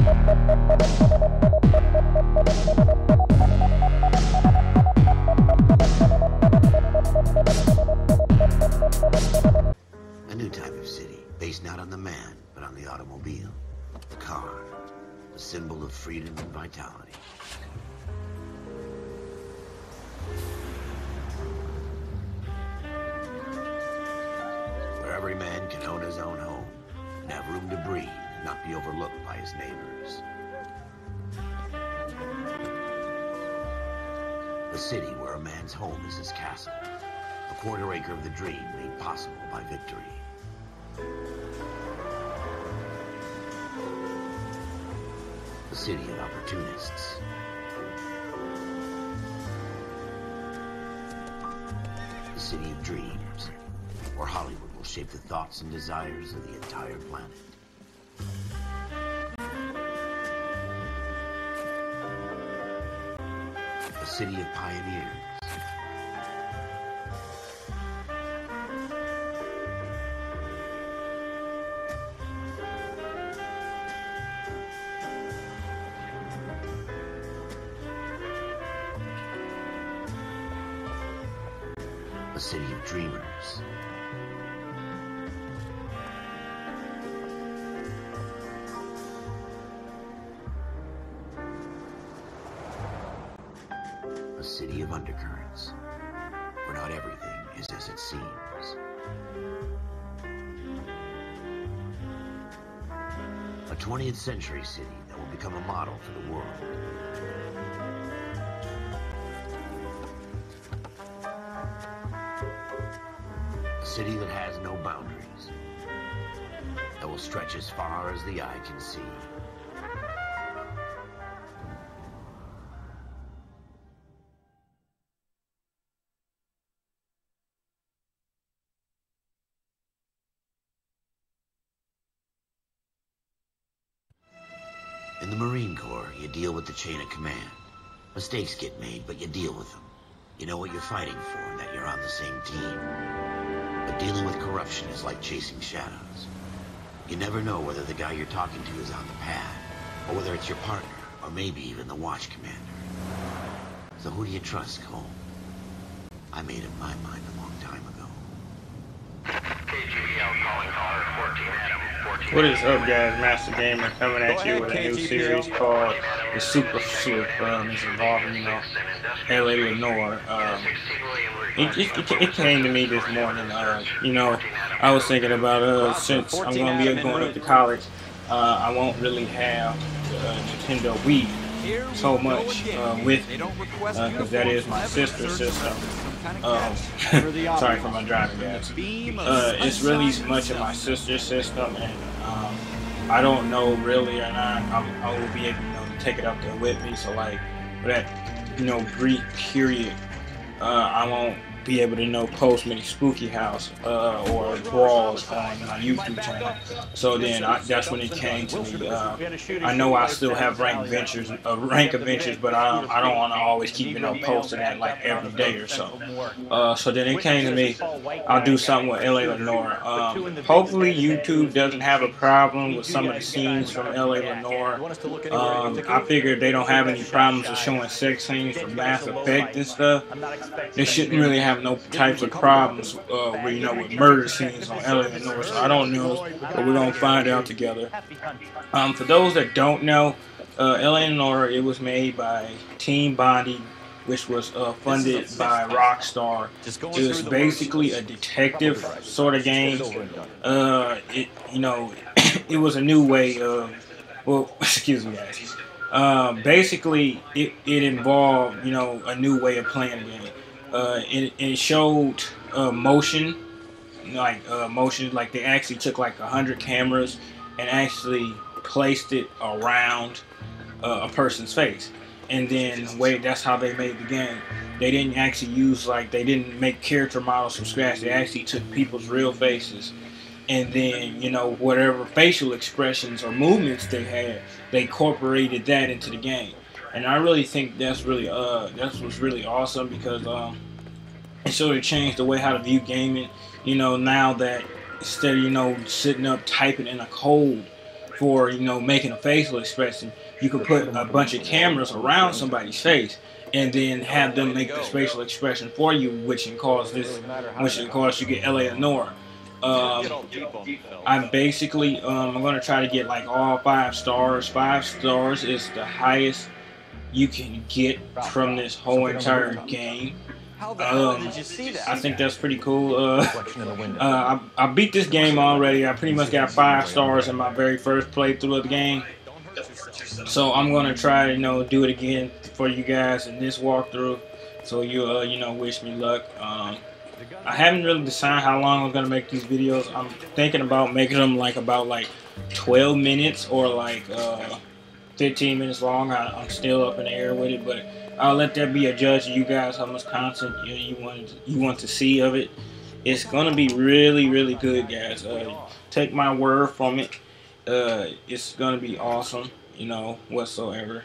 A new type of city, based not on the man, but on the automobile. The car, the symbol of freedom and vitality. Where every man can own his own home, and have room to breathe, and not be overlooked by his neighbors. A city where a man's home is his castle. A quarter acre of the dream made possible by victory. A city of opportunists. A city of dreams, where Hollywood will shape the thoughts and desires of the entire planet. A city of pioneers. A city of dreamers. A city of undercurrents, where not everything is as it seems. A 20th century city that will become a model for the world. A city that has no boundaries, that will stretch as far as the eye can see. In the Marine Corps, you deal with the chain of command. Mistakes get made, but you deal with them. You know what you're fighting for and that you're on the same team. But dealing with corruption is like chasing shadows. You never know whether the guy you're talking to is on the pad, or whether it's your partner, or maybe even the watch commander. So who do you trust, Cole? I made up my mind a long time ago. KGBL calling caller 14 Adam 14. What is up, guys? Master Gamer coming at you with a new series called the Super Sleuth. It's involving, LA, Lenore. It came to me this morning. I was thinking about since I'm going to be going up to college, I won't really have Nintendo Wii so much with me because that is my sister's system. Sorry for my driving, guys. It's really much of my sister's system, and I don't know really, and I will be able to take it up there with me. So like for that brief period, I won't be able to post many Spooky House or brawls on my YouTube channel. So then that's when it came to me. I know I still have rank adventures, but I don't want to always keep posting that like every day or so. So then it came to me. I'll do something with LA Lenore. Hopefully YouTube doesn't have a problem with some of the scenes from LA Lenore. I figured they don't have any problems with showing sex scenes from Mass Effect and stuff. They shouldn't really have no types of problems with murder scenes on LA Lenore. So I don't know, but we're gonna find out together. For those that don't know, LA Lenore, it was made by Team Bondi, which was funded by Rockstar. It was basically a detective sort of game. It was a new way of, excuse me, guys. Basically, it involved a new way of playing the game. It showed motion, like they actually took like 100 cameras and actually placed it around a person's face, and then that's how they made the game. They didn't actually use they didn't make character models from scratch. They actually took people's real faces, and then whatever facial expressions or movements they had, they incorporated that into the game. And I really think that's really that was really awesome because it sort of changed the way how to view gaming. Now that instead of sitting up typing in a code for, you know, making a facial expression. You could put a bunch of cameras around somebody's face and then have them make the facial expression for you, which can cause you get LA Lenore. I'm basically I'm gonna try to get like all 5 stars. 5 stars is the highest you can get from this whole entire game. I think that's pretty cool. I beat this game already. I pretty much got 5 stars in my very first playthrough of the game. So I'm gonna try to, you know, do it again for you guys in this walkthrough. So you you know, wish me luck. I haven't really decided how long I'm gonna make these videos. I'm thinking about making them like about 12 minutes or like 15 minutes long. I'm still up in the air with it, but I'll let that be a judge of you guys how much content you want to see of it. It's gonna be really, really good, guys. Take my word from it. It's gonna be awesome, you know, whatsoever.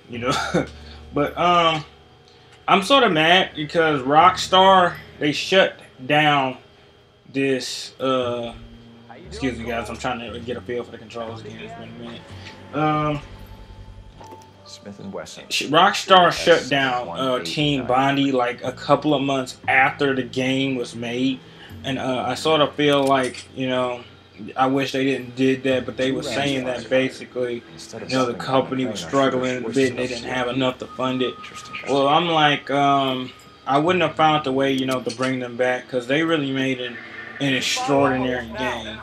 You know, but I'm sort of mad because Rockstar, they shut down this. Excuse me, guys. I'm trying to get a feel for the controls again. It's been a minute. Smith and Wesson. Rockstar shut down Team Bondi like a couple of months after the game was made, and I sort of feel like, you know, I wish they did that, but they were saying that basically, you know, the company was struggling a bit and they didn't have enough to fund it. Well, I'm like, I wouldn't have found the way, you know, to bring them back, because they really made an extraordinary game.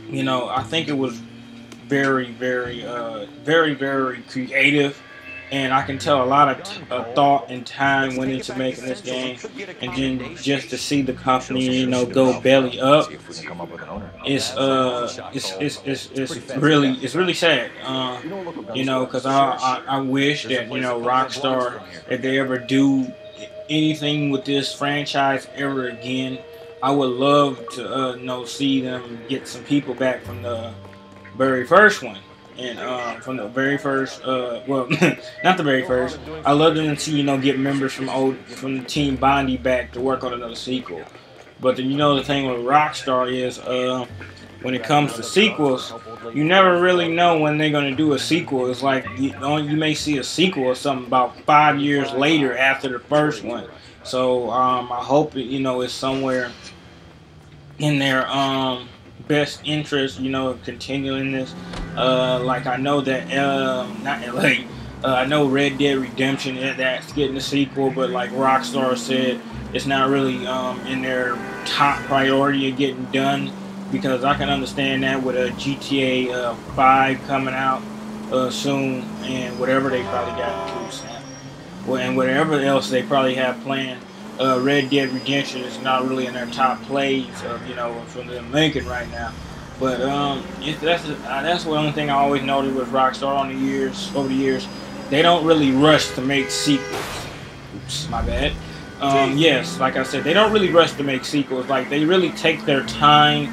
You know, I think it was very, very creative, and I can tell a lot of thought and time went into making this game. And then just to see the company, you know, go belly up, it's really sad. You know, because I wish that, you know, Rockstar, if they ever do anything with this franchise ever again, I would love to you know, see them get some people back from the very first one, and from the very first, well, not the very first. I love them to see, you know, get members from the Team Bondi back to work on another sequel. But you know, the thing with Rockstar is, when it comes to sequels, you never really know when they're gonna do a sequel. It's like you may see a sequel or something about 5 years later after the first one. So I hope it, you know, it's somewhere in their best interest, you know, continuing this. Like I know that not LA, I know Red Dead Redemption, that's getting a sequel, but like Rockstar said, it's not really in their top priority of getting done, because I can understand that with a GTA 5 coming out soon, and whatever they probably got to do, and whatever else they probably have planned. Red Dead Redemption is not really in their top plays, you know, from them making right now. But that's the only thing I always noted with Rockstar over the years. They don't really rush to make sequels. Oops, my bad. Yes, like I said, they don't really rush to make sequels. Like, they really take their time,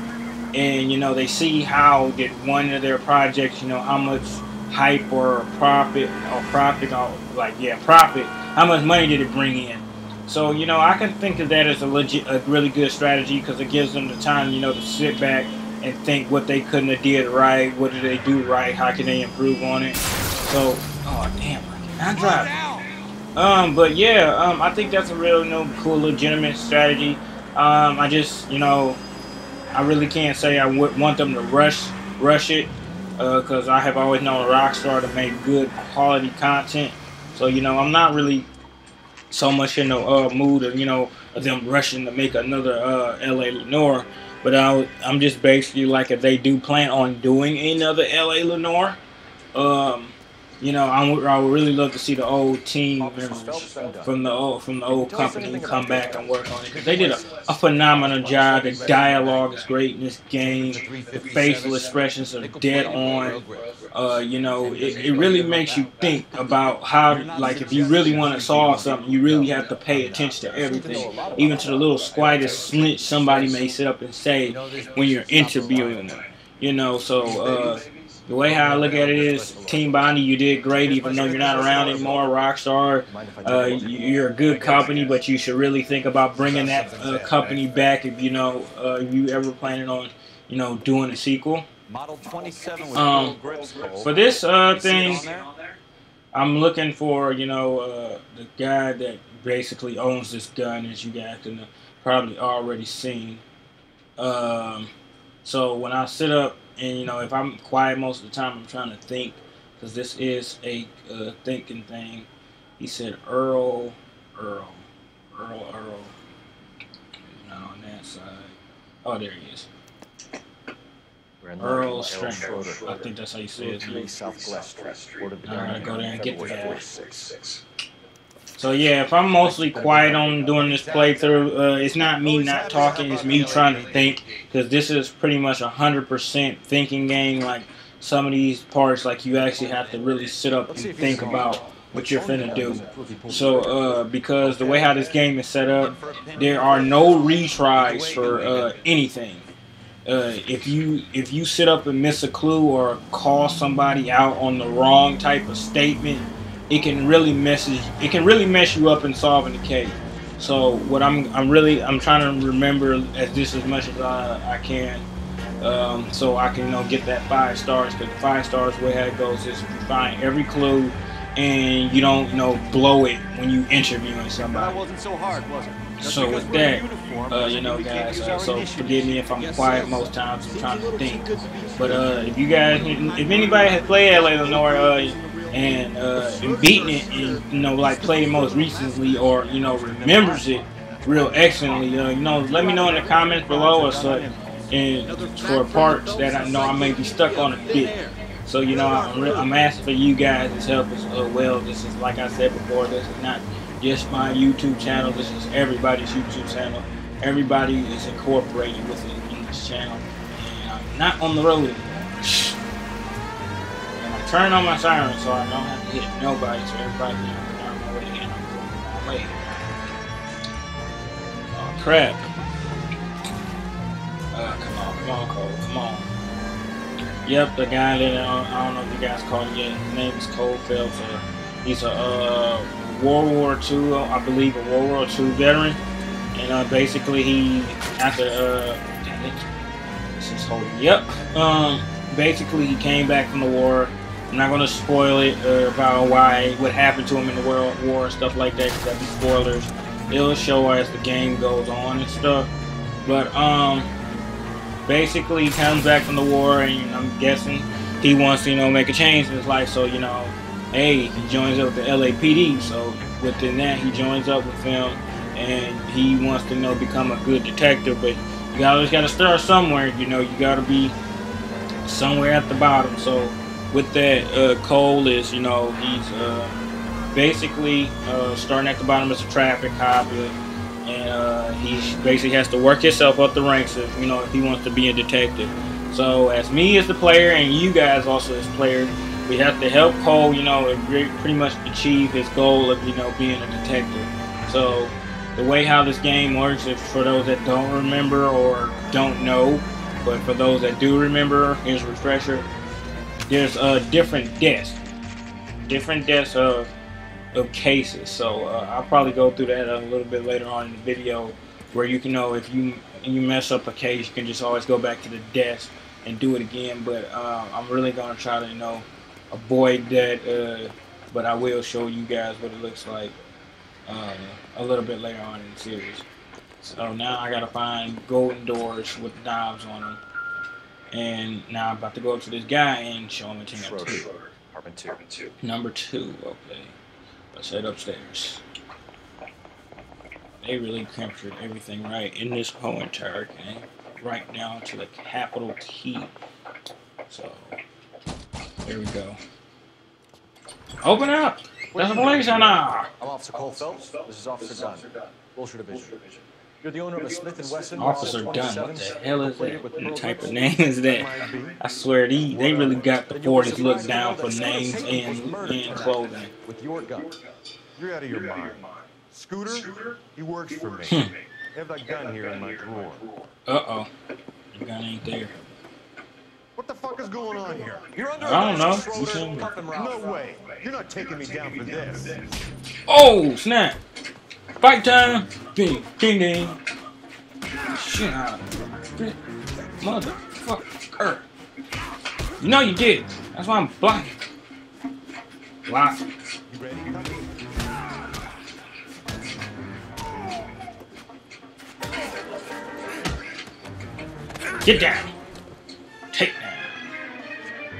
and, you know, they see how did one of their projects, you know, how much hype or profit, profit, how much money did it bring in. So, you know, I can think of that as a really good strategy, because it gives them the time, you know, to sit back and think what they couldn't have did right, what did they do right, how can they improve on it. So, oh damn, I can't drive. But yeah, I think that's a real, you know, cool, legitimate strategy. I just, you know, I really can't say I would want them to rush it, because I have always known Rockstar to make good quality content. So, you know, I'm not really so much in the mood of, you know, of them rushing to make another LA Lenore, but I'm just basically like, if they do plan on doing another LA Lenore, you know, I would really love to see the old team members from the old company come back and work on it, because they did a phenomenal job. The dialogue is great in this game. The facial expressions are dead on. You know, it really makes you think about how, like, if you really want to solve something, you really have to pay attention to everything, even to the little slightest snitch somebody may sit up and say when you're interviewing them. You know, so the way how I look at it is, Team Bondi, you did great, even though you're not around anymore. Rockstar, you're a good company, but you should really think about bringing that company back if, you know, you ever planning on you know, doing a sequel. Model 27 with gold grips. For this thing, I'm looking for, you know, the guy that basically owns this gun, as you guys can probably already seen. So when I sit up and, you know, if I'm quiet most of the time, I'm trying to think, because this is a thinking thing. He said Earl. Not on that side. Oh, there he is. Earl Stringer. I think that's how you say it. I'm gonna go there and get the guy. So yeah, if I'm mostly quiet on doing this playthrough, it's not me not talking, it's me trying to think, because this is pretty much 100% thinking game. Like some of these parts, like you actually have to really sit up and think about what you're finna do. So because the way how this game is set up, there are no retries for anything. If you sit up and miss a clue or call somebody out on the wrong type of statement, it can really mess you up in solving the case. So what I'm trying to remember as much as I can, so I can, you know, get that 5 stars. Because the 5 stars, way how it goes is if you find every clue and you don't, you know, blow it when you interviewing somebody. That wasn't so hard, was it? So with that, you know, guys, so forgive me if I'm quiet most times. I'm trying to think. But if anybody has played LA Lenore and beaten it, and, you know, like played it most recently, or, you know, remembers it real excellently, you know, let me know in the comments below or such, and for parts that I know I may be stuck on a bit. So, you know, I'm asking for you guys' help as well. This is, like I said before, this is not just my YouTube channel. This is everybody's YouTube channel. Everybody is incorporated with it in this channel. And I'm not on the road anymore. And I'm turning on my siren so I don't have to hit nobody, so everybody can get out of my way, and I'm going my way. Oh, crap. Come on, Cole, come on. Yep, the guy that I don't know if you guys caught it yet. His name is Cole Phelps. He's a World War II, I believe, a World War II veteran. And basically he, after damn it, this is holding. Yep. Basically he came back from the war. I'm not gonna spoil it about what happened to him in the World War and stuff like that, because that'd be spoilers. It'll show as the game goes on and stuff. But basically he comes back from the war, and I'm guessing he wants to, you know, make a change in his life. So, you know, hey, he joins up with the LAPD. So within that, he joins up with them, and he wants to, you know, become a good detective. But you always got to start somewhere. You know, you got to be somewhere at the bottom. So with that, Cole is, you know, he's basically starting at the bottom as a traffic cop. And he basically has to work himself up the ranks, if, you know, if he wants to be a detective. So as me as the player, and you guys also as players, we have to help Cole, you know, pretty much achieve his goal of, you know, being a detective. So the way how this game works, if for those that don't remember or don't know, but for those that do remember, here's a refresher. There's different deaths of cases. So I'll probably go through that a little bit later on in the video, where you can know if you mess up a case, you can just always go back to the desk and do it again. But I'm really gonna try to, you know, avoid that, but I will show you guys what it looks like a little bit later on in the series. So now I gotta find golden doors with knobs on them, and now I'm about to go up to this guy and show him a number 2. Okay. Let's head upstairs. They really captured everything right in this whole entire game, right down to the capital T. So, there we go. Open up! There's a police now! I'm Officer Cole Phelps. This is Officer Dunn, Wilshire Division. You're the owner of a Smith & Wesson. Officer Dunn, what the hell is that? What type of name is that? I swear, they really got the Fortis look down for names and clothing. With your gun. You're out of your mind. Scooter, he works for me. I have that gun here in my drawer. Uh-oh. The gun ain't there. What the fuck is going on here? You're under I don't know. No way. You're not taking me down for this. Oh, snap. Fight time. Ding, ding, ding. Shit out. Mother. You know you did. That's why I'm blocking. Block. You ready, Tucky? Get down. Take down.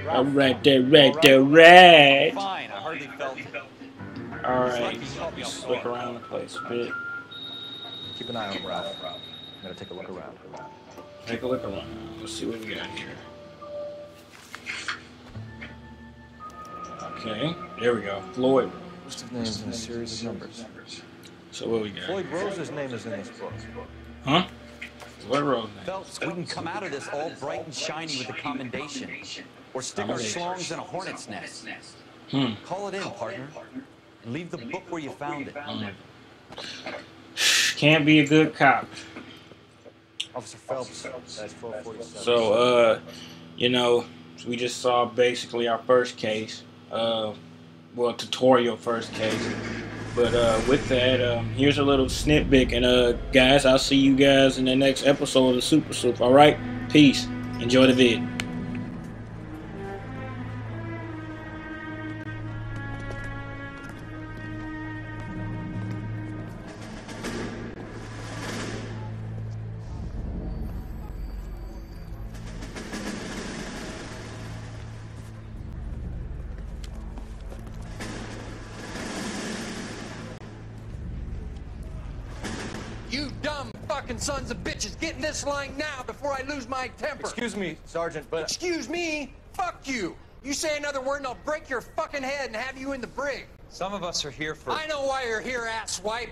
Alright, right. Fine, I hardly felt it. Alright, just look around the place a bit. Keep an eye on him, Ralph. I'm gonna take a look around. Take a look around. Let's see what we got here. Okay, there we go. Floyd. List of names in a series of numbers. So what we got? Floyd Rose's name is in this book. Huh? Floyd Rose. Phelps, we can come out of this all bright and shiny with a commendation. Or stick our schlongs in a hornet's nest. Call it in, partner. And leave the book where you found it. Can't be a good cop. Officer Phelps, that's 447. So, you know, we just saw basically our first case. Well, tutorial first case. But with that, here's a little snippet. And guys, I'll see you guys in the next episode of Super Soup. All right? Peace. Enjoy the vid. You dumb fucking sons of bitches, get in this line now before I lose my temper. Excuse me, Sergeant, but... Excuse me? Fuck you. You say another word and I'll break your fucking head and have you in the brig. Some of us are here for... I know why you're here, asswipe.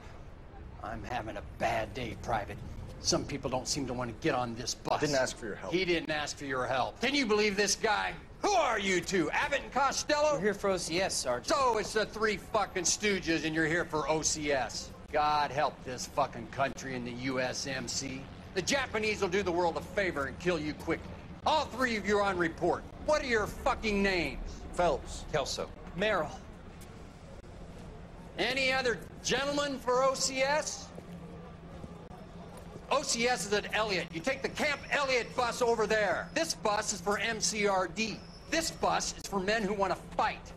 I'm having a bad day, Private. Some people don't seem to want to get on this bus. I didn't ask for your help. He didn't ask for your help. Can you believe this guy? Who are you two? Abbott and Costello? We're here for OCS, Sergeant. So it's the three fucking stooges and you're here for OCS. God help this fucking country and the USMC. The Japanese will do the world a favor and kill you quickly. All three of you are on report. What are your fucking names? Phelps. Kelso. Merrill. Any other gentlemen for OCS? OCS is at Elliott. You take the Camp Elliott bus over there. This bus is for MCRD. This bus is for men who want to fight.